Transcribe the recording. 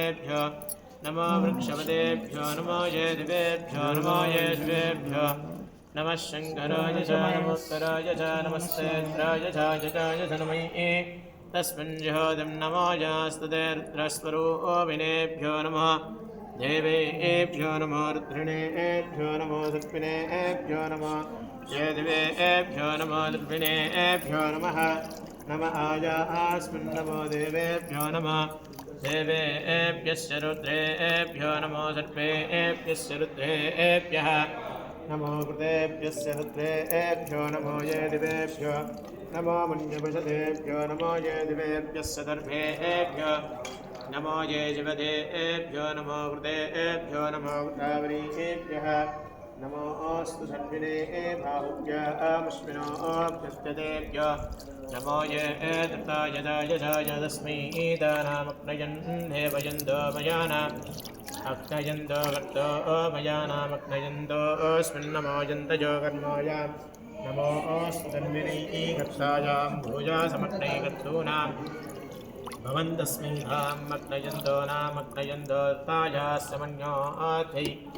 वृक्षपतेभ्यो नमो वृक्षपतेभ्यो नमो ये दिवेभ्यो नमो ये शिवेभ्यो नमः शङ्कराय च नमोत्तराय च नमस्तेन्द्राय च नमये तस्मिन् ज्योतिं नमो यास्तुते रुद्रस्वरूपिणेभ्यो नमः देवेभ्यो नमो रुद्रिणेभ्यो नमो दर्पिणेभ्यो नमो ये दिवेभ्यो नमो दर्पिणेभ्यो नमः नम आयास्मिन् नमो देवेभ्यो नमः देवेभ्यश्च रुद्रेभ्यो नमो सर्पेभ्यश्च रुद्रेभ्यः नमो कृतेभ्यस्य रुद्रेभ्यो नमो ये दिवेभ्यो नमो मन्यपशतेभ्यो नमो ये दिवेभ्यस्य दर्भेभ्यो नमो ये जिवदेभ्यो नमो कृतेभ्यो नमो वृतावरीभ्यः नमोऽस्तु सर्विणे बाहुभ्यामश्विनोऽभ्यस्तेभ्यो नमो ये धृतायदायजाय तस्मै दानामग्नयन् देवयन्दो मयानाम् अग्नयन्दो कर्तो मयानामग्नयन्दोऽस्मिन्नमो यन्तयो कर्मोयां नमोऽस्तु तन्विनै कर्तायां भूयासमग्नै कर्तॄणां भवन्तस्मै धाम् अग्नयन्दो नामग्नयन्दोऽर्तायाः समन्योऽध्यै